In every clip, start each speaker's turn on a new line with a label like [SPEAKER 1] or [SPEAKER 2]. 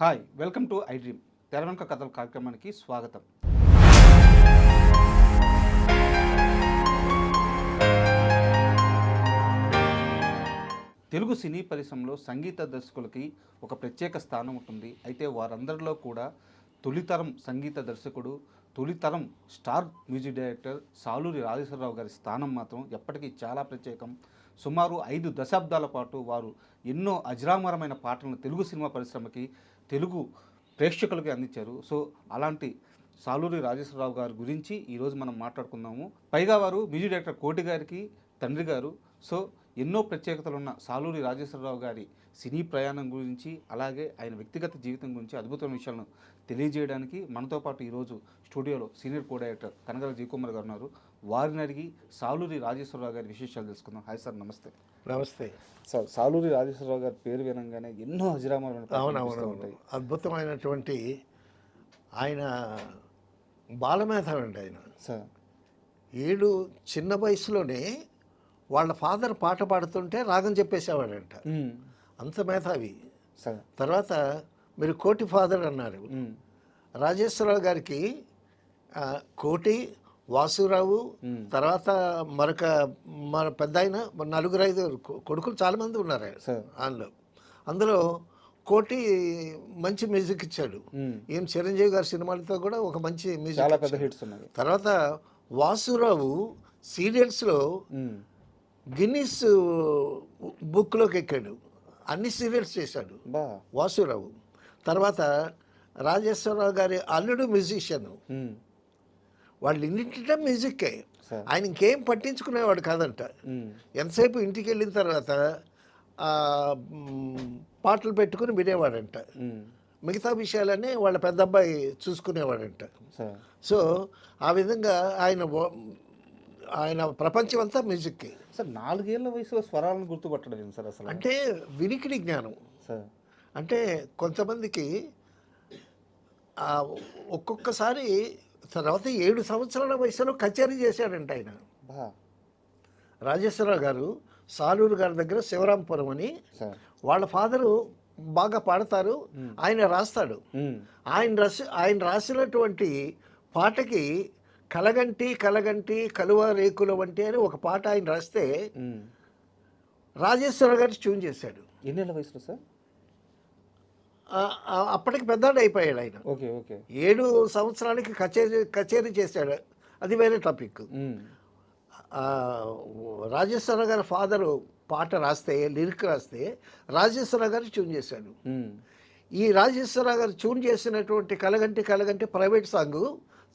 [SPEAKER 1] Hi welcome to I dream తెరవెనుక కథల కార్యక్రమానికి స్వాగతం. తెలుగు సినీ పరిశ్రమలో సంగీత దర్శకులకి ఒక ప్రత్యేక స్థానం ఉంటుంది. అయితే వారందరిలో కూడా తొలితరం సంగీత దర్శకుడు, తొలితరం star music director Saluri Rajeswararao గారి స్థానం మాత్రం ఎప్పటికీ చాలా ప్రత్యేకం. సుమారు 5 దశాబ్దాల పాటు వారు ఎన్నో అజరామరమైన పాటలను తెలుగు సినిమా పరిశ్రమకి, తెలుగు ప్రేక్షకులకి అందించారు. సో అలాంటి సాలూరి రాజేశ్వరరావు గారి గురించి ఈరోజు మనం మాట్లాడుకుందాము. పైగా వారు మ్యూజిక్ డైరెక్టర్ కోటి గారికి తండ్రి గారు. సో ఎన్నో ప్రత్యేకతలు ఉన్న సాలూరి రాజేశ్వరరావు గారి సినీ ప్రయాణం గురించి, అలాగే ఆయన వ్యక్తిగత జీవితం గురించి అద్భుతమైన విషయాలను తెలియజేయడానికి మనతో పాటు ఈరోజు స్టూడియోలో సీనియర్ కో డైరెక్టర్ కనగల జీకుమార్ గారు ఉన్నారు. వారిని అడిగి సాలూరి రాజేశ్వరరావు గారి విశేషాలు తెలుసుకుందాం. హాయ్ సార్, నమస్తే.
[SPEAKER 2] నమస్తే
[SPEAKER 1] సార్, సాలూరి రాజేశ్వరరావు గారి పేరు వినంగానే ఎన్నో అజరామరమైన
[SPEAKER 2] ఉంటాయి. అద్భుతమైనటువంటి ఆయన బాలమేధావి అండి. ఆయన
[SPEAKER 1] సార్
[SPEAKER 2] 7 చిన్న వయసులోనే వాళ్ళ ఫాదర్ పాట పాడుతుంటే రాగం చెప్పేసేవాడంట. అంత మేధావి. తర్వాత మీరు కోటి ఫాదర్ అన్నారు. రాజేశ్వరరావు గారికి కోటి, వాసురావు, తర్వాత మన పెద్ద ఆయన 4-5 కొడుకులు చాలామంది ఉన్నారు అందులో కోటి మంచి మ్యూజిక్ ఇచ్చాడు. ఏం చిరంజీవి గారి సినిమాలతో కూడా ఒక మంచి మ్యూజిక్. తర్వాత వాసురావు సీరియల్స్లో గిన్నిస్ బుక్లోకి ఎక్కాడు. అన్ని సీరియల్స్ చేశాడు వాసురావు. తర్వాత రాజేశ్వరరావు గారి అల్లుడు మ్యూజిషియన్. వాళ్ళు ఇన్నింటిలో మ్యూజిక్కే. ఆయన ఇంకేం పట్టించుకునేవాడు కాదంట. ఎంతసేపు ఇంటికి వెళ్ళిన తర్వాత పాటలు పెట్టుకుని వినేవాడంట. మిగతా విషయాలన్నీ వాళ్ళ పెద్ద అబ్బాయి చూసుకునేవాడంట. సో ఆ విధంగా ఆయన ప్రపంచం అంతా మ్యూజిక్కి.
[SPEAKER 1] సార్ 4 ఏళ్ల వయసులో స్వరాలను గుర్తుపట్టడం సార్ అసలు
[SPEAKER 2] అంటే వినికిడి జ్ఞానం. అంటే కొంతమందికి ఒక్కొక్కసారి తర్వాత 7 సంవత్సరాల వయసులో కచేరీ చేశాడంట ఆయన. రాజేశ్వరరావు గారు సాలూరు గారి దగ్గర శివరాంపురం అని, వాళ్ళ ఫాదరు బాగా పాడతారు, ఆయన రాస్తాడు. ఆయన రాసినటువంటి పాటకి కలగంటి కలగంటి కలువ రేకుల వంటి అని ఒక పాట ఆయన రాస్తే రాజేశ్వరరావు గారు ట్యూన్ చేశాడు.
[SPEAKER 1] ఎన్నేళ్ళ వయసులో సార్?
[SPEAKER 2] అప్పటికి పెద్దవాడు అయిపోయాడు ఆయన. 7 సంవత్సరాలకి కచేరీ చేశాడు. అది వేరే టాపిక్. రాజేశ్వరరావు గారి ఫాదరు పాట రాస్తే, లిరిక్ రాస్తే రాజేశ్వరరావు గారు ట్యూన్ చేశాడు. ఈ రాజేశ్వరరావు గారు ట్యూన్ చేసినటువంటి కలగంటి కలగంటి ప్రైవేట్ సాంగ్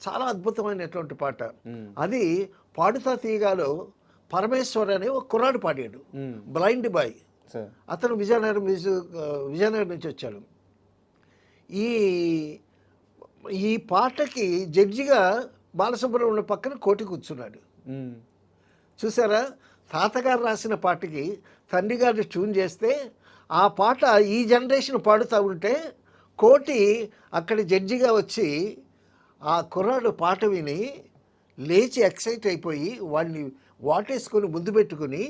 [SPEAKER 2] చాలా అద్భుతమైనటువంటి పాట. అది పాడుతా తీయగాలో పరమేశ్వర్ అనే ఒక కుర్రాడు పాడాడు, బ్లైండ్ బాయ్. అతను విజయనగరం నుంచి వచ్చాడు. ఈ పాటకి జడ్జిగా బాలసుబ్రహ్మణ్యం పక్కన కోటి కూర్చున్నాడు. చూసారా, తాతగారు రాసిన పాటకి తండ్రి గారిని ట్యూన్ చేస్తే ఆ పాట ఈ జనరేషన్ పాడుతూ ఉంటే కోటి అక్కడ జడ్జిగా వచ్చి ఆ కుర్రాడు పాట విని లేచి ఎక్సైట్ అయిపోయి వాడిని వాటేసుకొని ముందు పెట్టుకుని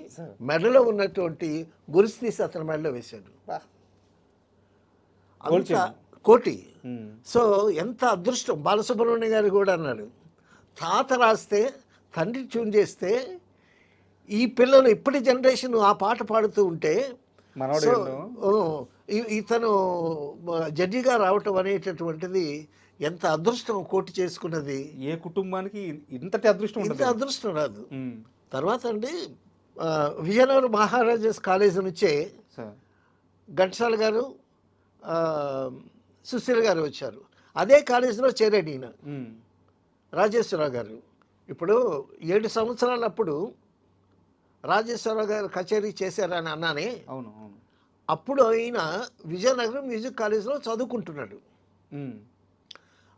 [SPEAKER 2] మెడలో ఉన్నటువంటి గురిసి తీసి అతని మెడలో వేశాడు. అంత కోటి. సో ఎంత అదృష్టం. బాలసుబ్రహ్మణ్యం గారు కూడా అన్నాడు, తాత రాస్తే తండ్రి ట్యూన్ చేస్తే ఈ పిల్లలు ఇప్పటి జనరేషన్ ఆ పాట పాడుతూ ఉంటే ఇతను జడ్జిగా రావటం అనేటటువంటిది ఎంత అదృష్టం కోటి చేసుకున్నది.
[SPEAKER 1] ఏ కుటుంబానికి ఇంత
[SPEAKER 2] అదృష్టం రాదు. తర్వాత అండి విజయనగరం మహారాజాస్ కాలేజీ నుంచే ఘంటసాల గారు, సుశీల గారు వచ్చారు. అదే కాలేజీలో చేరాడు ఈయన రాజేశ్వరరావు గారు. ఇప్పుడు 7 సంవత్సరాలప్పుడు రాజేశ్వరరావు గారు కచేరీ చేశారని అన్నానే.
[SPEAKER 1] అవును.
[SPEAKER 2] అప్పుడు ఆయన విజయనగరం మ్యూజిక్ కాలేజీలో చదువుకుంటున్నాడు.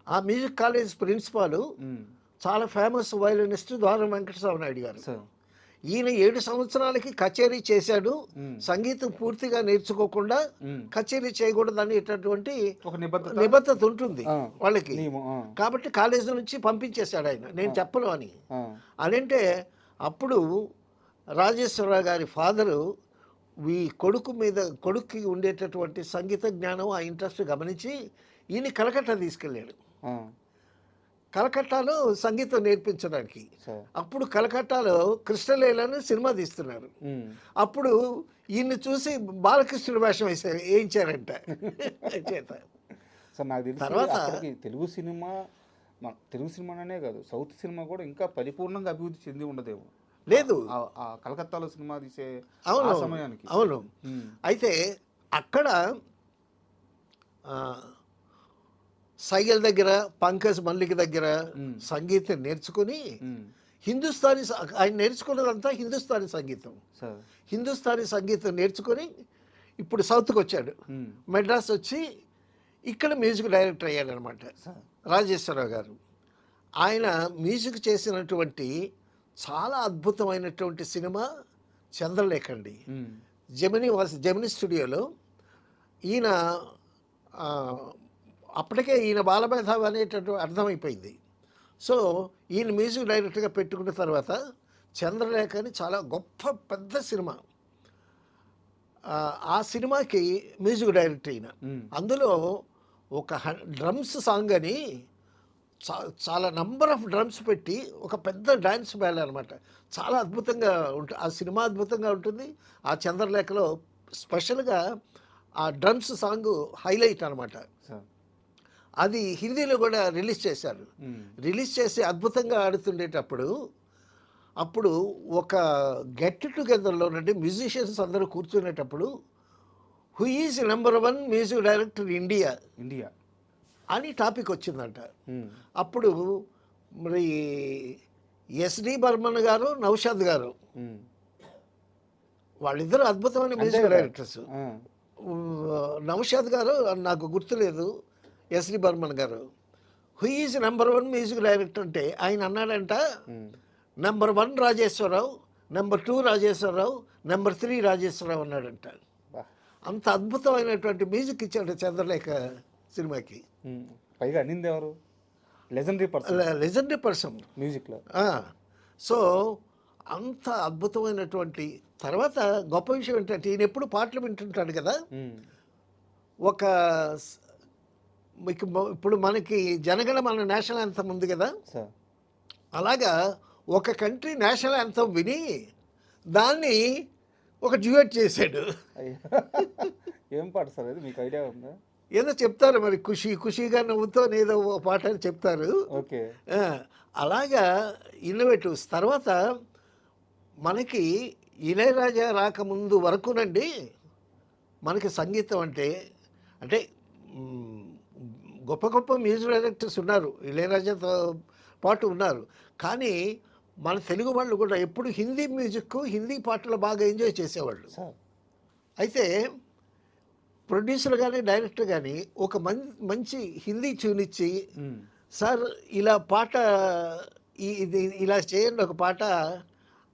[SPEAKER 2] ఆ మ్యూజిక్ కాలేజ్ ప్రిన్సిపాల్ చాలా ఫేమస్ వయలినిస్ట్ ద్వారం వెంకటస్వామి నాయుడు గారు. ఈయన 7 సంవత్సరాలకి కచేరీ చేశాడు. సంగీతం పూర్తిగా నేర్చుకోకుండా కచేరీ చేయకూడదు అనేటటువంటి నిబద్ధత ఉంటుంది వాళ్ళకి. కాబట్టి కాలేజీ నుంచి పంపించేశాడు ఆయన, నేను చెప్పను అని. అదంటే అప్పుడు రాజేశ్వరరావు గారి ఫాదరు ఈ కొడుక్కి ఉండేటటువంటి సంగీత జ్ఞానం, ఆ ఇంట్రెస్ట్ గమనించి ఈయన కలకత్తా తీసుకెళ్ళాడు.
[SPEAKER 1] ఆ,
[SPEAKER 2] కలకత్తాలో సంగీతం నేర్పించడానికి.
[SPEAKER 1] సార్.
[SPEAKER 2] అప్పుడు కలకత్తాలో కృష్ణలీలని సినిమా తీస్తున్నారు.
[SPEAKER 1] ఉమ్.
[SPEAKER 2] అప్పుడు ఈయన్ని చూసి బాలకృష్ణుడు వేషం వేయించారంట చేత.
[SPEAKER 1] సార్ నాకు తెలిసి
[SPEAKER 2] తర్వాత-
[SPEAKER 1] అప్పటికి తెలుగు సినిమానే కాదు, సౌత్ సినిమా కూడా ఇంకా పరిపూర్ణంగా అభివృద్ధి చెంది ఉండదేమో
[SPEAKER 2] లేదు.
[SPEAKER 1] ఆ కలకత్తాలో సినిమా తీసే
[SPEAKER 2] అవును
[SPEAKER 1] ఆ సమయానికి.
[SPEAKER 2] అవును.
[SPEAKER 1] ఉమ్.
[SPEAKER 2] అయితే అక్కడ సైగల్ దగ్గర, పంకజ్ మల్లిక్ దగ్గర సంగీతం నేర్చుకుని
[SPEAKER 1] ఉమ్.
[SPEAKER 2] ఆయన నేర్చుకున్నదంతా హిందుస్థానీ సంగీతం.
[SPEAKER 1] సార్.
[SPEAKER 2] హిందుస్థానీ సంగీతం నేర్చుకొని ఇప్పుడు సౌత్కి వచ్చాడు.
[SPEAKER 1] ఉమ్.
[SPEAKER 2] మెడ్రాస్ వచ్చి ఇక్కడ మ్యూజిక్ డైరెక్టర్ అయ్యాడనమాట
[SPEAKER 1] సార్.
[SPEAKER 2] రాజేశ్వరరావు గారు. ఆయన మ్యూజిక్ చేసినటువంటి చాలా అద్భుతమైనటువంటి సినిమా చంద్రలేఖ అండి.
[SPEAKER 1] ఉమ్.
[SPEAKER 2] జెమిని స్టూడియోలో ఈయన అప్పటికే ఈయన బాలమేధావి అనేటటువంటి అర్థమైపోయింది. సో ఈయన మ్యూజిక్ డైరెక్టర్గా పెట్టుకున్న తర్వాత చంద్రలేఖ అని చాలా గొప్ప పెద్ద సినిమా. ఆ సినిమాకి మ్యూజిక్ డైరెక్టర్ అయిన అందులో ఒక డ్రమ్స్ సాంగ్ అని చాలా నంబర్ ఆఫ్ డ్రమ్స్ పెట్టి ఒక పెద్ద డ్యాన్స్ బ్యాండ్ అనమాట. చాలా అద్భుతంగా ఉంటుంది ఆ సినిమా, అద్భుతంగా ఉంటుంది. ఆ చంద్రలేఖలో స్పెషల్గా ఆ డ్రమ్స్ సాంగ్ హైలైట్ అనమాట. అది హిందీలో కూడా రిలీజ్ చేశారు. రిలీజ్ చేసి అద్భుతంగా ఆడుతుండేటప్పుడు అప్పుడు ఒక గెట్ టుగెదర్లో నుండి మ్యూజిషియన్స్ అందరూ కూర్చునేటప్పుడు who is #1 music director India అని టాపిక్ వచ్చిందంట. అప్పుడు మరి ఎస్డి బర్మన్ గారు, నౌషాద్ గారు వాళ్ళిద్దరూ అద్భుతమైన మ్యూజిక్ డైరెక్టర్స్. నౌషాద్ గారు నాకు గుర్తులేదు, ఎస్డి బర్మన్ గారు హూ ఈజ్ #1 మ్యూజిక్ డైరెక్టర్ అంటే ఆయన అన్నాడంట #1 రాజేశ్వరరావు, #2 రాజేశ్వరరావు, #3 రాజేశ్వరరావు అన్నాడంట. అంత అద్భుతమైనటువంటి మ్యూజిక్ ఇచ్చాడు చంద్రలేఖ సినిమాకి.
[SPEAKER 1] పైగా అన్నింది ఎవరు?
[SPEAKER 2] లెజెండరీ పర్సన్
[SPEAKER 1] మ్యూజిక్లో.
[SPEAKER 2] సో అంత అద్భుతమైనటువంటి తర్వాత గొప్ప విషయం ఏంటంటే ఈయన ఎప్పుడు పాటలు వింటుంటాడు కదా. ఒక ఇప్పుడు మనకి జనగణమన నేషనల్ యాంథమ్ ఉంది కదా, అలాగా ఒక కంట్రీ నేషనల్ యాంథమ్ విని దాన్ని ఒక డ్యూయట్ చేశాడు.
[SPEAKER 1] ఏం పాట సార్ అది, మీకు ఐడియా ఉందా?
[SPEAKER 2] ఏదో చెప్తారు మరి, ఖుషీగా నవ్వుతో ఏదో పాట అని చెప్తారు.
[SPEAKER 1] ఓకే.
[SPEAKER 2] అలాగా ఇన్నోవేటివ్స్. తర్వాత మనకి ఇళయరాజా రాకముందు వరకునండి మనకి సంగీతం అంటే గొప్ప గొప్ప మ్యూజిక్ డైరెక్టర్స్ ఉన్నారు, ఇళయరాజాతో పాటు ఉన్నారు. కానీ మన తెలుగు వాళ్ళు కూడా ఎప్పుడు హిందీ మ్యూజిక్, హిందీ పాటలు బాగా ఎంజాయ్ చేసేవాళ్ళు. అయితే ప్రొడ్యూసర్ కానీ డైరెక్టర్ కానీ ఒక మంచి హిందీ ట్యూన్ ఇచ్చి సార్ ఇలా పాట ఇది ఇలా చేయండి ఒక పాట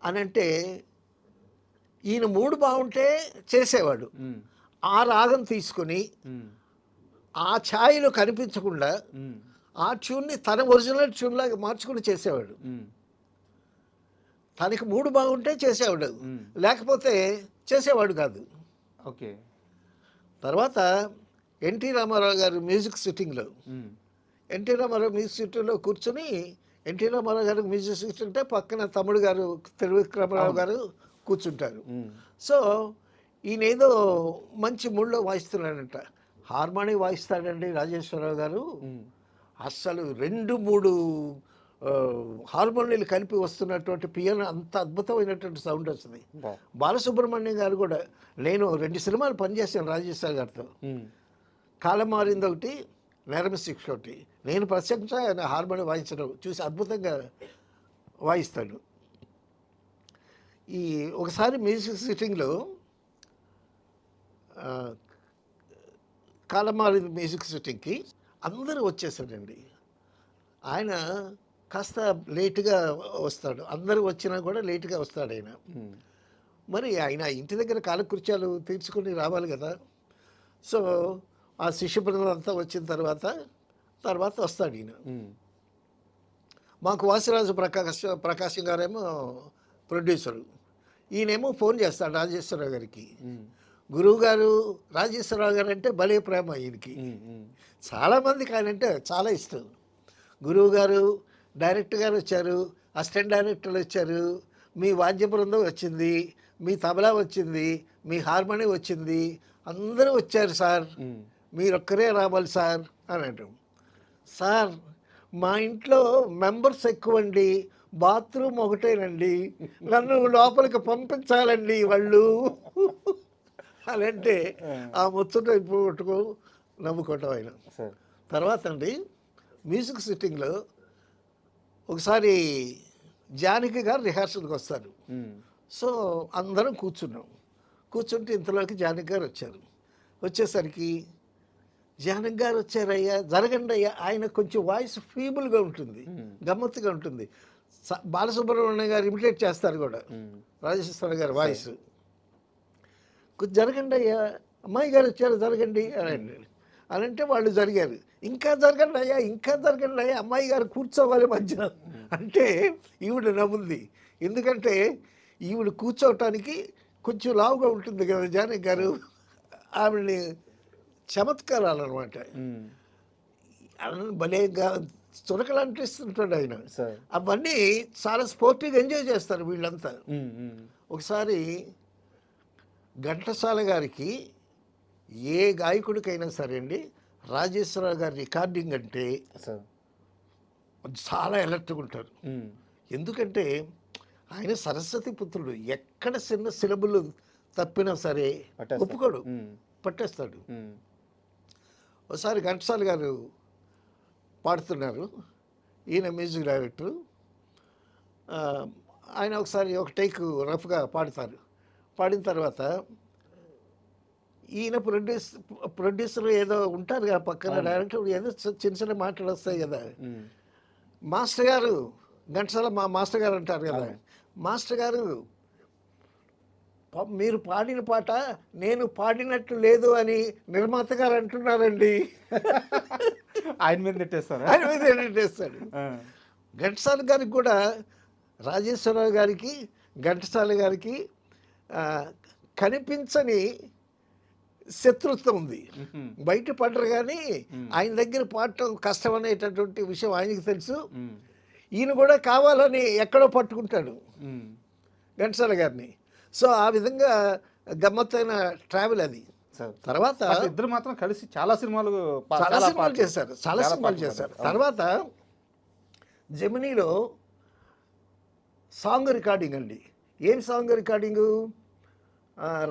[SPEAKER 2] అని అంటే ఈయన మూడు బాగుంటే చేసేవాడు. ఆ రాగం తీసుకుని ఆ ఛాయలో కనిపించకుండా ఆ ట్యూన్ని తన ఒరిజినల్ ట్యూన్లాగా మార్చుకుని చేసేవాడు. తనకి మూడు బాగుంటే చేసేవాడు, లేకపోతే చేసేవాడు కాదు.
[SPEAKER 1] ఓకే.
[SPEAKER 2] తర్వాత ఎన్టీ రామారావు గారు మ్యూజిక్ సిట్టింగ్లో కూర్చొని ఎన్టీ రామారావు గారికి మ్యూజిక్ సిట్టింగ్ అంటే పక్కన తమ్ముడు గారు త్రివిక్రమరావు గారు కూర్చుంటారు. సో ఈయన ఏదో మంచి మూడ్లో వాయిస్తున్నాడంట. హార్మోని వాయిస్తాడండి రాజేశ్వరరావు గారు. అస్సలు 2-3 హార్మోనియలు కలిపి వస్తున్నటువంటి పియానో అంత అద్భుతమైనటువంటి సౌండ్ వస్తుంది. బాలసుబ్రహ్మణ్యం గారు కూడా, నేను 2 సినిమాలు పనిచేశాను రాజేశ్వర గారితో. కాలం మారింది ఒకటి, నేరం శిక్ష ఒకటి. నేను ప్రత్యక్షంగా ఆయన హార్మోని వాయించడం చూసి అద్భుతంగా వాయిస్తాడు. ఈ ఒకసారి మ్యూజిక్ సిట్టింగ్లో కాలం మారింది మ్యూజిక్ సిట్టింగ్కి అందరూ వచ్చేసాడండి. ఆయన కాస్త లేటుగా వస్తాడు, అందరూ వచ్చినా కూడా లేటుగా వస్తాడు ఆయన. మరి ఆయన ఇంటి దగ్గర కాలకృత్యాలు తీర్చుకొని రావాలి కదా. సో ఆ శిష్య బృందం అంతా వచ్చిన తర్వాత వస్తాడు ఈయన. మాకు వాసిరాజు ప్రకాశం గారేమో ప్రొడ్యూసరు, ఈయనేమో ఫోన్ చేస్తాడు రాజేశ్వరరావు గారికి. గురువు గారు రాజేశ్వరరావు గారు అంటే భలే ప్రేమ ఈయనకి. చాలామందికి ఆయన అంటే చాలా ఇష్టం. గురువు గారు, డైరెక్టర్ గారు వచ్చారు, అసిస్టెంట్ డైరెక్టర్లు వచ్చారు, మీ వాద్య బృందం వచ్చింది, మీ తబలా వచ్చింది, మీ హార్మోనియం వచ్చింది, అందరూ వచ్చారు సార్, మీరొక్కరే రావాలి సార్ అని అంటాం. సార్ మా ఇంట్లో మెంబర్స్ ఎక్కువండి, బాత్రూమ్ ఒకటేనండి, నన్ను లోపలికి పంపించాలండి వాళ్ళు అని అంటే ఆ ముచ్చట ఇప్పుడు నమ్ముకోవటం ఆయన. తర్వాత అండి మ్యూజిక్ సిట్టింగ్లో ఒకసారి జానకి గారు రిహార్సల్కి వస్తారు. సో అందరం కూర్చుంటే ఇంతలోకి జానకి గారు వచ్చారు. వచ్చేసరికి జానకి గారు వచ్చారయ్యా, జరగండి అయ్యా. ఆయన కొంచెం వాయిస్ ఫీబుల్గా ఉంటుంది, గమ్మత్తుగా ఉంటుంది. బాలసుబ్రహ్మణ్యం గారు ఇమిటేట్ చేస్తారు కూడా రాజేశ్వర గారు వాయిస్. కొంచెం జరగండి అయ్యా, అమ్మాయి గారు వచ్చారు జరగండి అని అంటే వాళ్ళు జరిగారు. ఇంకా జరగండి అయ్యా, ఇంకా జరగండి అయ్యా, అమ్మాయి గారు కూర్చోవాలి మధ్యన అంటే ఈవిడ నవ్వుంది. ఎందుకంటే ఈవిడ కూర్చోవటానికి కొంచెం లావుగా ఉంటుంది కదా జానకి గారు. ఆవిడని చమత్కారాలు అనమాట. భలేగా చురకలు అనిపిస్తుంటాడు ఆయన. అవన్నీ చాలా స్పోర్టివ్గా ఎంజాయ్ చేస్తారు వీళ్ళంతా. ఒకసారి ఘంటసాల గారికి ఏ గాయకుడికైనా సరే అండి, రాజేశ్వరరావు గారి రికార్డింగ్ అంటే చాలా అలర్ట్గా ఉంటారు. ఎందుకంటే ఆయన సరస్వతి పుత్రుడు, ఎక్కడ చిన్న సిలబుల్ తప్పినా సరే ఒప్పుకోడు, పట్టేస్తాడు. ఒకసారి ఘంటసాల గారు పాడుతున్నారు, ఈయన మ్యూజిక్ డైరెక్టర్. ఆయన ఒకసారి ఒక టేక్ రఫ్గా పాడతారు. పాడిన తర్వాత ఈయన ప్రొడ్యూసర్ ఏదో ఉంటారు కదా పక్కన, డైరెక్టర్ ఏదో చిన్న చిన్న మాటలు వస్తాయి కదా. మాస్టర్ గారు, ఘంటసాల మా మాస్టర్ గారు అంటారు కదా, మాస్టర్ గారు మీరు పాడిన పాట నేను పాడినట్టు లేదు అని నిర్మాత గారు అంటున్నారండి.
[SPEAKER 1] ఆయన మీద నెట్టేస్తారు,
[SPEAKER 2] ఆయన మీద నెట్టేస్తాడు. ఘంటసాల గారికి కూడా రాజేశ్వరరావు గారికి ఘంటసాల గారికి కనిపించని శత్రుత్వం ఉంది. బయట పడరు కానీ ఆయన దగ్గర పాడటం కష్టం అనేటటువంటి విషయం ఆయనకి తెలుసు. ఈయన కూడా కావాలని ఎక్కడో పట్టుకుంటాడు ఘంటసాల గారిని. సో ఆ విధంగా గమ్మత్తైన ట్రావెల్ అది. తర్వాత
[SPEAKER 1] ఇద్దరు మాత్రం కలిసి చాలా సినిమాలు
[SPEAKER 2] చేశారు. తర్వాత జెమినీలో సాంగ్ రికార్డింగ్ అండి. ఏం సాంగ్ రికార్డింగు?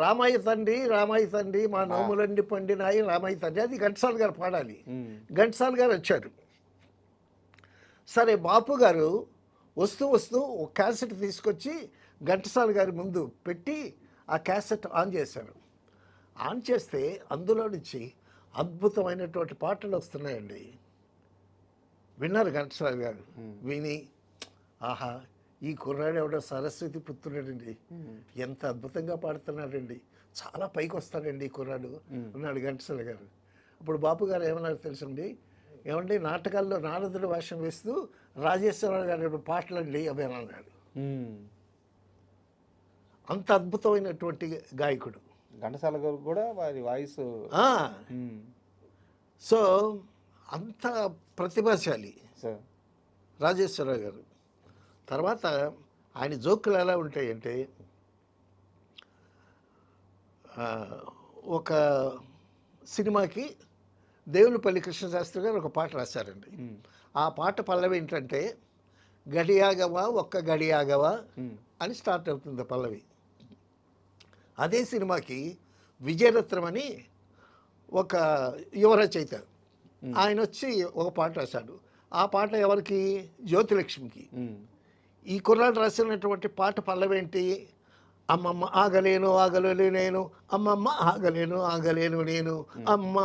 [SPEAKER 2] రామయ్య తండ్రి మా నోములన్నీ పండినాయి రామయ్య తండ్రి, అది ఘంటసాల గారు పాడాలి. ఘంటసాల గారు వచ్చారు. సరే బాపు గారు వస్తూ ఒక క్యాసెట్ తీసుకొచ్చి ఘంటసాల గారి ముందు పెట్టి ఆ క్యాసెట్ ఆన్ చేశారు. ఆన్ చేస్తే అందులో నుంచి అద్భుతమైనటువంటి పాటలు వస్తున్నాయండి. విన్నారు ఘంటసాల గారు. విని ఆహా, ఈ కుర్రాడు ఎవడో సరస్వతి పుత్రుడండి, ఎంత అద్భుతంగా పాడుతున్నాడండి, చాలా పైకి వస్తాడండి ఈ కుర్రాడు అన్నాడు ఘంటసాల గారు. అప్పుడు బాపు గారు ఏమన్నారు తెలుసండి, ఏమండి నాటకాల్లో నారదుడు వేషం వేస్తూ రాజేశ్వరరావు గారి పాటలండి అవి అని అన్నాడు. అంత అద్భుతమైనటువంటి గాయకుడు
[SPEAKER 1] ఘంటసాల గారు కూడా వారి వాయిస్.
[SPEAKER 2] సో అంత ప్రతిభాశాలి రాజేశ్వరరావు గారు. తర్వాత ఆయన జోకులు ఎలా ఉంటాయంటే, ఒక సినిమాకి దేవులపల్లి కృష్ణశాస్త్రి గారు ఒక పాట రాశారండి. ఆ పాట పల్లవి ఏంటంటే, గడియాగవా ఒక్క గడియాగవా అని స్టార్ట్ అవుతుంది పల్లవి. అదే సినిమాకి విజయరత్నం అని ఒక యువ రచయిత ఆయన వచ్చి ఒక పాట రాశాడు. ఆ పాట ఎవరికి? జ్యోతిలక్ష్మికి. ఈ కుర్రాడు రాసినటువంటి పాట పల్లవేంటి? అమ్మమ్మ ఆగలేను ఆగలేను నేను, అమ్మమ్మ ఆగలేను నేను, అమ్మ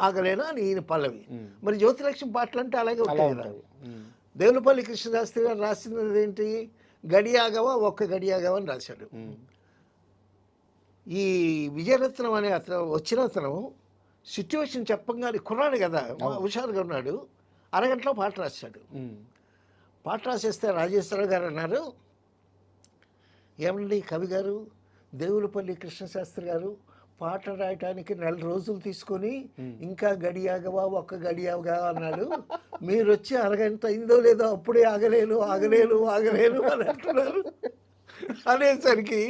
[SPEAKER 2] ఆగలేను అని ఈయన పల్లవి. మరి జ్యోతిలక్ష్మి పాటలు అంటే అలాగే ఉంటాయి కదా. దేవులపల్లి కృష్ణశాస్త్రి గారు రాసినది ఏంటి? గడియాగవా ఒక్క గడియాగవా అని రాశాడు. ఈ విజయరత్నం అనే అతను సిచ్యువేషన్ చెప్పంగానే కుర్రాడు కదా, హుషారుగా ఉన్నాడు, అరగంటలో పాట రాశాడు. పాట రాసేస్తే రాజేశ్వరరావు గారు అన్నారు, ఏమండి కవి గారు, దేవులపల్లి కృష్ణశాస్త్రి గారు పాట రాయటానికి 4 రోజులు తీసుకొని ఇంకా గడియాగవా ఒక్క గడియాగా అన్నాడు. మీరు వచ్చి అరగంట అయిందో లేదో అప్పుడే ఆగలేను ఆగలేను ఆగలేను అని అంటున్నారు అనేసరికి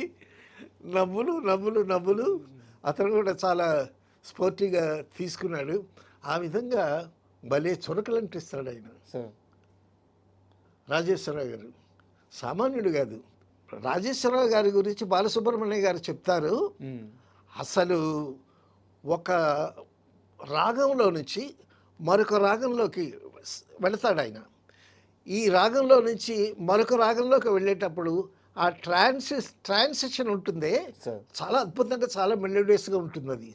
[SPEAKER 2] నవ్వులు నవ్వులు నవ్వులు. అతను కూడా చాలా స్పోర్టివ్గా తీసుకున్నాడు. ఆ విధంగా భలే చురకలంటిస్తాడు ఆయన.
[SPEAKER 1] సార్
[SPEAKER 2] రాజేశ్వరరావు గారు సామాన్యుడు కాదు. రాజేశ్వరరావు గారి గురించి బాలసుబ్రహ్మణ్య గారు చెప్తారు, అసలు ఒక రాగంలో నుంచి మరొక రాగంలోకి వెళతాడు ఆయన. ఈ రాగంలో నుంచి మరొక రాగంలోకి వెళ్ళేటప్పుడు ఆ ట్రాన్సిషన్ ఉంటుందే చాలా అద్భుతంగా, చాలా మెలోడియస్గా ఉంటుంది అది.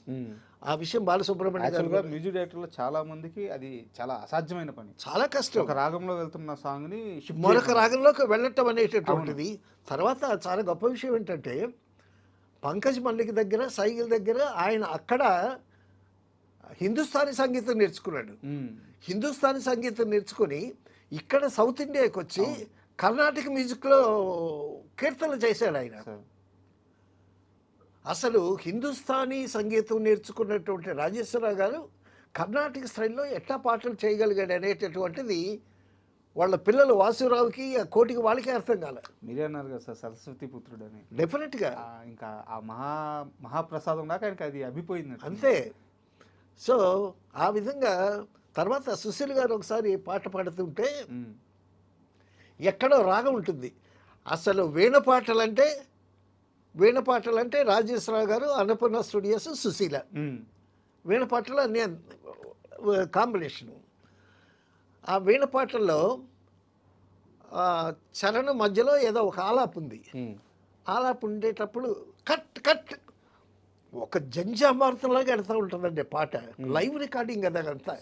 [SPEAKER 2] ఆ విషయం బాలసుబ్రహ్మణ్య గారు
[SPEAKER 1] మ్యూజిక్ డైరెక్టర్లో చాలా మందికి అది చాలా అసాధ్యమైన పని.
[SPEAKER 2] చాలా కష్టం.
[SPEAKER 1] ఒక రాగంలో వెళ్తున్న సాంగ్ని
[SPEAKER 2] మరొక రాగంలోకి వెళ్ళటం అనేటటువంటిది. తర్వాత చాలా గొప్ప విషయం ఏంటంటే పంకజ్ మల్లిక్ దగ్గర, సైగిల్ దగ్గర ఆయన అక్కడ హిందుస్థానీ సంగీతం నేర్చుకున్నాడు. హిందుస్థానీ సంగీతం నేర్చుకొని ఇక్కడ సౌత్ ఇండియాకి వచ్చి కర్ణాటక మ్యూజిక్లో కీర్తనలు చేశాడు ఆయన. అసలు హిందుస్థానీ సంగీతం నేర్చుకున్నటువంటి రాజేశ్వరరావు గారు కర్ణాటక స్టైల్లో ఎట్లా పాటలు చేయగలిగాడు అనేటటువంటిది వాళ్ళ పిల్లలు వాసురావుకి, ఆ కోటికి వాళ్ళకి అర్థం కాలే.
[SPEAKER 1] మీరే అన్నారు కదా సార్ సరస్వతి పుత్రుడు అని.
[SPEAKER 2] డెఫినెట్గా
[SPEAKER 1] ఇంకా ఆ మహాప్రసాదం దాకా ఆయనకి అది అభిపోయింది
[SPEAKER 2] అంతే. సో ఆ విధంగా తర్వాత సుశీల్ గారు ఒకసారి పాట పాడుతుంటే ఎక్కడో రాగం ఉంటుంది. అసలు వీణపాటలంటే రాజేశ్వరరావు గారు, అన్నపూర్ణ స్టూడియోస్, సుశీల. వీణపాటలు అన్నీ కాంబినేషను. ఆ వీణపాటల్లో చరణం మధ్యలో ఏదో ఒక ఆలాపు ఉంది. ఆలాపు ఉండేటప్పుడు కట్ కట్ ఒక జంజామారుతంలాగా వెళ్తూ ఉంటుందండి పాట. లైవ్ రికార్డింగ్ కదా అంతా.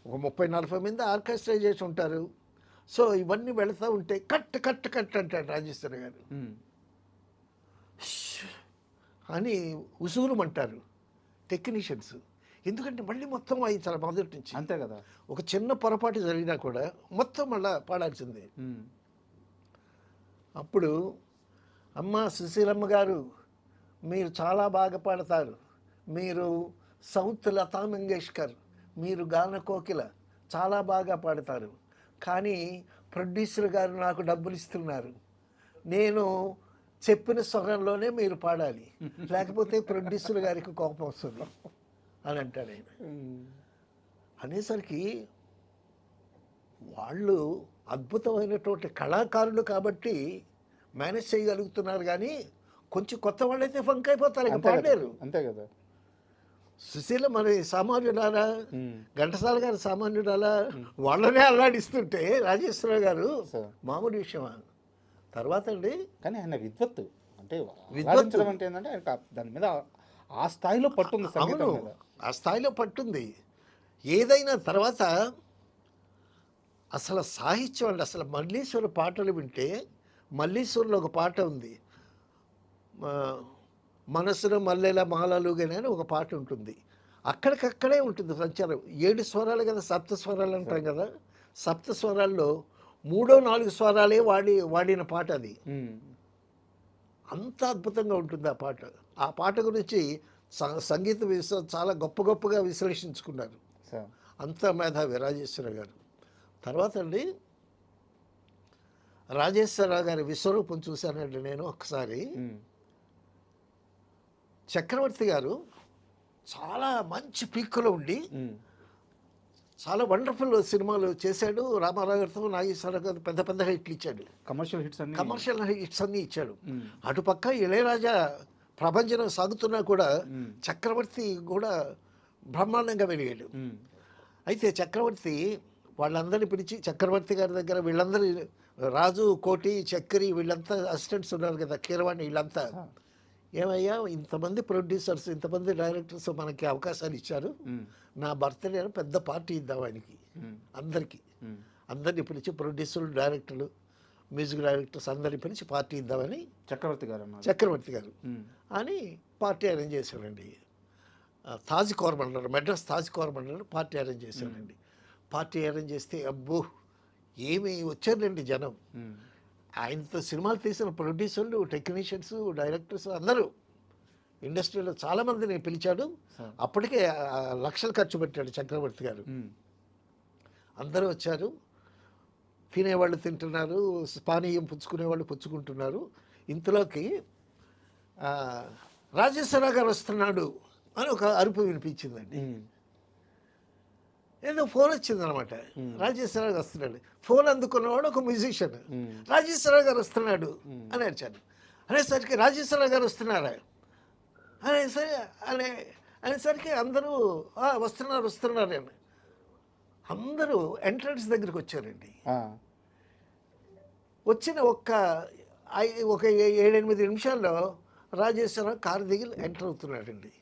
[SPEAKER 2] ఒక 30-40 మంది ఆర్కెస్ట్రా చేసి ఉంటారు. సో ఇవన్నీ వెళుతూ ఉంటే కట్ కట్ కట్ అంటాడు రాజేశ్వర గారు అని ఉసూరుమంటారు టెక్నీషియన్స్. ఎందుకంటే మళ్ళీ మొత్తం వాయించాలి మొదటి నుంచి.
[SPEAKER 1] అంతే కదా. ఒక
[SPEAKER 2] చిన్న పొరపాటు జరిగినా కూడా మొత్తం మళ్ళీ పాడాల్సిందే. అప్పుడు అమ్మ సుశీలమ్మ గారు, మీరు చాలా బాగా పాడతారు, మీరు సౌత్ లతా మంగేష్కర్, మీరు గాన కోకిల, చాలా బాగా పాడతారు, కానీ ప్రొడ్యూసర్ గారు నాకు డబ్బులు ఇస్తున్నారు, నేను చెప్పిన స్వరంలోనే మీరు పాడాలి, లేకపోతే ప్రొడ్యూసర్ గారికి కోపం వస్తుంది అని అంటాడు ఆయన. అనేసరికి వాళ్ళు అద్భుతమైనటువంటి కళాకారులు కాబట్టి మేనేజ్ చేయగలుగుతున్నారు, కానీ కొంచెం కొత్త వాళ్ళైతే ఫంక్ అయిపోతారు, ఇక పాడలేరు.
[SPEAKER 1] అంతే కదా.
[SPEAKER 2] సుశీల మరి సామాన్యుడాలా, ఘంటసాల గారు సామాన్యుడాలా, వాళ్ళనే అల్లాడిస్తుంటే రాజేశ్వరరావు గారు మామూలు విషయమా. తర్వాత అండి
[SPEAKER 1] కానీ ఆయన విద్వత్తు అంటే విద్వత్తు అంటే ఏంటంటే ఆయన దాని మీద ఆ స్థాయిలో పట్టుంది.
[SPEAKER 2] అవును, ఆ స్థాయిలో పట్టుంది ఏదైనా. తర్వాత అసలు సాహిత్యం అంటే అసలు మల్లీశ్వర పాటలు వింటే, మల్లీశ్వరంలో ఒక పాట ఉంది, మనసును మల్లెల మాలలుగానే అని ఒక పాట ఉంటుంది. అక్కడికక్కడే ఉంటుంది సంచారం. 7 స్వరాలు కదా, సప్త స్వరాలు అంటాం కదా. సప్త స్వరాల్లో 3-4 స్వరాలే వాడిన పాట అది. అంత అద్భుతంగా ఉంటుంది ఆ పాట. ఆ పాట గురించి సంగీత చాలా గొప్పగా విశ్లేషించుకున్నారు. అంత మేధావి రాజేశ్వర గారు. తర్వాత అండి రాజేశ్వరరావు గారి విశ్వరూపం చూశానండి నేను ఒకసారి. చక్రవర్తి గారు చాలా మంచి పీక్లో ఉండి చాలా వండర్ఫుల్ సినిమాలు చేశాడు. రామారావు గారితో, నాగేశ్వరరావు గారు పెద్ద హిట్లు ఇచ్చాడు, కమర్షియల్ హిట్స్ అన్నీ ఇచ్చాడు. అటుపక్క ఇళయరాజా ప్రభంజనం సాగుతున్నా కూడా చక్రవర్తి కూడా బ్రహ్మాండంగా వెలిగాడు. అయితే చక్రవర్తి వాళ్ళందరినీ పిలిచి, చక్రవర్తి గారి దగ్గర వీళ్ళందరూ రాజు, కోటి, చక్రి వీళ్ళంతా అసిస్టెంట్స్ ఉన్నారు కదా, కీరవాణి, వీళ్ళంతా, ఏమయ్యా ఇంతమంది ప్రొడ్యూసర్స్, ఇంతమంది డైరెక్టర్స్ మనకి అవకాశాలు ఇచ్చారు, నా బర్త్డే పెద్ద పార్టీ ఇద్దాం ఆయనకి, అందరినీ పిలిచి ప్రొడ్యూసర్లు, డైరెక్టర్లు, మ్యూజిక్ డైరెక్టర్స్ అందరినీ పిలిచి పార్టీ ఇద్దామని చక్రవర్తి గారు అని పార్టీ అరేంజ్ చేశాడండి. తాజ్ కోరమండలం, మెడ్రాస్ తాజ్ కోరమండలం పార్టీ అరేంజ్ చేశాడండి. పార్టీ అరేంజ్ చేస్తే అబ్బో ఏమి వచ్చారండి జనం. ఆయనతో సినిమాలు తీసిన ప్రొడ్యూసర్లు, టెక్నీషియన్స్, డైరెక్టర్స్ అందరూ ఇండస్ట్రీలో చాలామందిని పిలిచాడు. అప్పటికే లక్షలు ఖర్చు పెట్టాడు చక్రవర్తి గారు. అందరూ వచ్చారు, తినేవాళ్ళు తింటున్నారు, పానీయం పుచ్చుకునేవాళ్ళు పుచ్చుకుంటున్నారు. ఇంతలోకి రాజేశ్వరరావు గారు వస్తున్నాడు అని ఒక అరుపు వినిపించిందండి. ఏదో ఫోన్ వచ్చిందనమాట. రాజేశ్వరరావు గారు వస్తున్నాడు. ఫోన్ అందుకున్నవాడు ఒక మ్యూజిషియన్. రాజేశ్వరరావు గారు వస్తున్నాడు అని అరిచాడు. అనేసరికి రాజేశ్వరరావు గారు వస్తున్నారా అనేసరికి అందరూ వస్తున్నారు అని అందరూ ఎంట్రన్స్ దగ్గరికి వచ్చారండి. వచ్చిన ఒక 7-8 నిమిషాల్లో రాజేశ్వరరావు కారు దిగి ఎంటర్ అవుతున్నాడండి.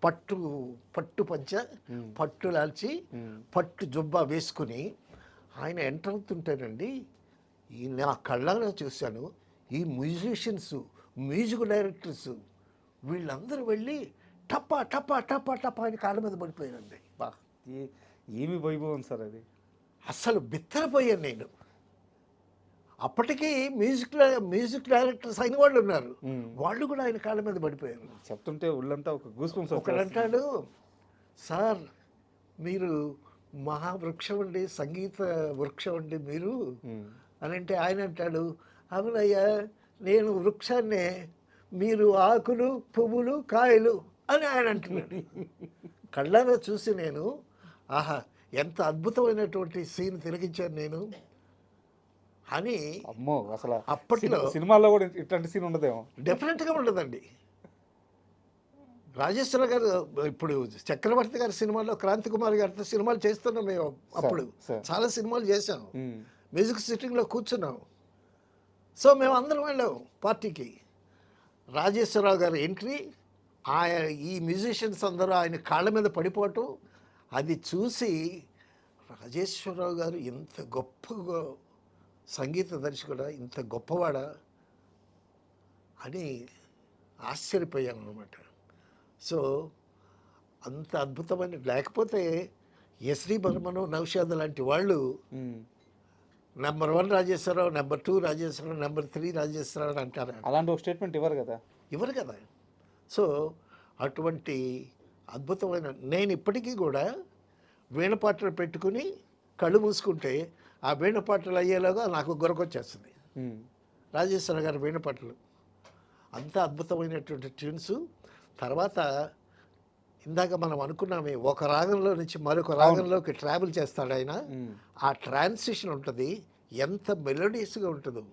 [SPEAKER 2] పట్టు పంచ, పట్టు లాల్చి, పట్టు జుబ్బా వేసుకుని ఆయన ఎంటర్ అవుతుంటానండి. నా కళ్ళలో చూశాను. ఈ మ్యూజిషియన్స్, మ్యూజిక్ డైరెక్టర్స్ వీళ్ళందరూ వెళ్ళి టప్పా టప్పా టప్పా టప్పా ఆయన కాళ్ళ మీద పడిపోయారండి.
[SPEAKER 1] ఏమి వైభవం సార్ అది.
[SPEAKER 2] అసలు బిత్తరపోయాను నేను. అప్పటికీ మ్యూజిక్ డైరెక్టర్స్ అయిన వాళ్ళు ఉన్నారు, వాళ్ళు కూడా ఆయన కాళ్ళ మీద పడిపోయారు.
[SPEAKER 1] చెప్తుంటే ఒళ్ళంతా ఒక గూస్ బంప్స్.
[SPEAKER 2] ఒకడంటాడు, సార్ మీరు మహావృక్షం అండి, సంగీత వృక్షం అండి మీరు అని అంటే, ఆయన అంటాడు, అవునయ్యా నేను వృక్షాన్నే, మీరు ఆకులు, పువ్వులు, కాయలు అని ఆయన అంటున్నాడు. కళ్ళలో చూసి నేను, ఆహా ఎంత అద్భుతమైనటువంటి సీన్ తిలకించాను నేను అని.
[SPEAKER 1] అమ్మో, అసలు
[SPEAKER 2] అప్పట్లో
[SPEAKER 1] సినిమాల్లో కూడా ఇట్లాంటి సీన్ ఉండదేమో.
[SPEAKER 2] డెఫినెట్గా ఉండదండి. రాజేశ్వర గారు ఇప్పుడు చక్రవర్తి గారి సినిమాలో క్రాంతి కుమార్ గారితో సినిమాలు చేస్తున్నాం మేము. అప్పుడు చాలా సినిమాలు చేసాం, మ్యూజిక్ సిట్టింగ్లో కూర్చున్నాం. సో మేము అందరం వెళ్ళాం పార్టీకి. రాజేశ్వరరావు గారి ఎంట్రీ, ఈ మ్యూజిషియన్స్ అందరూ ఆయన కాళ్ళ మీద పడిపోవటం, అది చూసి రాజేశ్వరరావు గారు ఇంత గొప్ప సంగీత దర్శకుడా, ఇంత గొప్పవాడా అని ఆశ్చర్యపోయాను అనమాట. సో అంత అద్భుతమైన, లేకపోతే ఎస్వి బర్మను, నౌషాద్ లాంటి వాళ్ళు number 1 Rajeswara Rao, number 2 Rajeswara Rao, number 3 Rajeswara Rao అంటారు.
[SPEAKER 1] అలాంటి ఒక స్టేట్మెంట్ ఇవ్వరు కదా.
[SPEAKER 2] సో అటువంటి అద్భుతమైన, నేను ఇప్పటికీ కూడా వీణపాటలు పెట్టుకుని కళ్ళు మూసుకుంటే ఆ వీణపాటలు అయ్యేలాగా నాకు గొరకొచ్చేస్తుంది. రాజేశ్వర గారి వీణపాటలు అంత అద్భుతమైనటువంటి ట్యూన్స్. తర్వాత ఇందాక మనం అనుకున్నామే, ఒక రాగంలో నుంచి మరొక రాగంలోకి ట్రావెల్ చేస్తాడు ఆయన. ఆ ట్రాన్సిషన్ ఉంటుంది, ఎంత మెలోడియస్గా ఉంటుందో.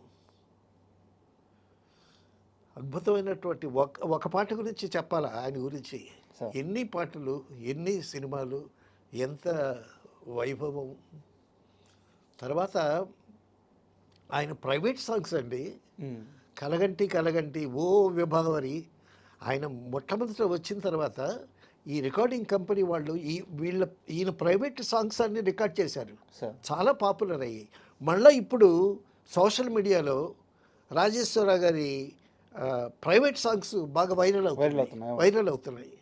[SPEAKER 2] అద్భుతమైనటువంటి ఒక పాట గురించి చెప్పాలా ఆయన గురించి, ఎన్ని పాటలు, ఎన్ని సినిమాలు, ఎంత వైభవం. తర్వాత ఆయన ప్రైవేట్ సాంగ్స్ అండి, కలగంటి కలగంటి, ఓ విభావరి. ఆయన మొట్టమొదట వచ్చిన తర్వాత ఈ రికార్డింగ్ కంపెనీ వాళ్ళు ఈయన ప్రైవేట్ సాంగ్స్ అన్ని రికార్డ్ చేశారు, చాలా పాపులర్ అయ్యాయి. మళ్ళీ ఇప్పుడు సోషల్ మీడియాలో రాజేశ్వరరావు గారి ప్రైవేట్ సాంగ్స్ బాగా వైరల్ అవుతున్నాయి.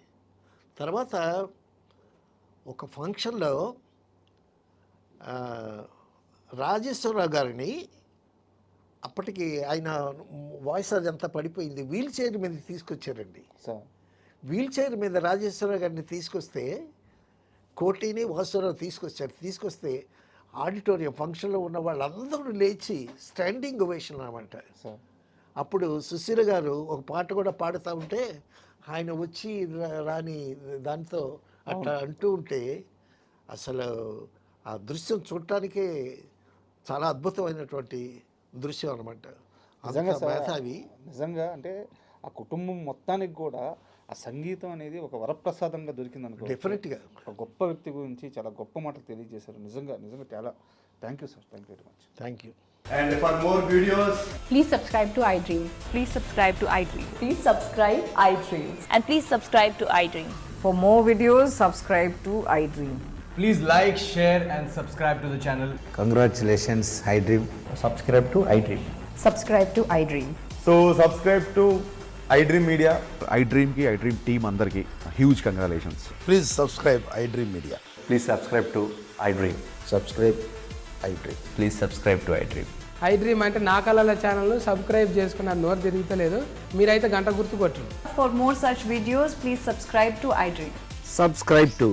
[SPEAKER 2] తర్వాత ఒక ఫంక్షన్లో రాజేశ్వరరావు గారిని, అప్పటికి ఆయన వాయిస్ అదంతా పడిపోయింది, వీల్ చైర్ మీద తీసుకొచ్చారండి. వీల్ చైర్ మీద రాజేశ్వరరావు గారిని తీసుకొస్తే, కోటిని వాసురావు తీసుకొస్తే ఆడిటోరియం ఫంక్షన్లో ఉన్న వాళ్ళందరూ లేచి స్టాండింగ్ ఓవేషన్ అన్నమాట. అప్పుడు సుశీల గారు ఒక పాట కూడా పాడుతూ ఉంటే ఆయన వచ్చి రాని దాంతో అట్లా అంటూ ఉంటే, అసలు ఆ దృశ్యం చూడటానికే చాలా అద్భుతమైనటువంటి దృశ్యం అనమాట.
[SPEAKER 1] నిజంగా అంటే ఆ కుటుంబం మొత్తానికి కూడా ఆ సంగీతం అనేది ఒక వరప్రసాదంగా దొరికింది అనుకో.
[SPEAKER 2] డెఫినెట్గా
[SPEAKER 1] ఒక గొప్ప వ్యక్తి గురించి చాలా గొప్ప మాటలు తెలియజేశారు. నిజంగా చాలా thank you sir. Thank you very much.
[SPEAKER 2] Thank you.
[SPEAKER 3] And for more videos,
[SPEAKER 4] please subscribe to iDream.
[SPEAKER 5] Please subscribe to iDream.
[SPEAKER 4] Please subscribe iDream.
[SPEAKER 5] And please subscribe to iDream.
[SPEAKER 4] For more videos, subscribe to iDream.
[SPEAKER 3] please like, share and subscribe to the channel.
[SPEAKER 6] Congratulations, iDream.
[SPEAKER 3] Subscribe to iDream.
[SPEAKER 4] Subscribe to iDream.
[SPEAKER 3] So subscribe to iDream Media.
[SPEAKER 7] iDream ki iDream team andarki huge congratulations.
[SPEAKER 6] Please subscribe iDream Media.
[SPEAKER 8] Please subscribe to iDream.
[SPEAKER 6] Subscribe iDream.
[SPEAKER 8] Please subscribe to iDream. I dream అంటే నా కళల channel subscribe చేసుకున్న నోరు తిరుగుతలేదు. మీరైతే గంట గుర్తు కొట్టండి.
[SPEAKER 4] For more such videos, please subscribe to iDream.
[SPEAKER 9] Subscribe to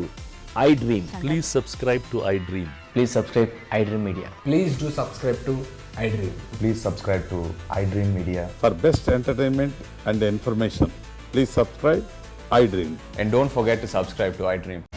[SPEAKER 9] iDream.
[SPEAKER 10] Please subscribe to iDream.
[SPEAKER 9] Please subscribe iDream Media.
[SPEAKER 3] Please do subscribe to iDream. Please subscribe to iDream Media.
[SPEAKER 6] For best entertainment and information, please subscribe iDream.
[SPEAKER 3] And don't forget to subscribe to iDream.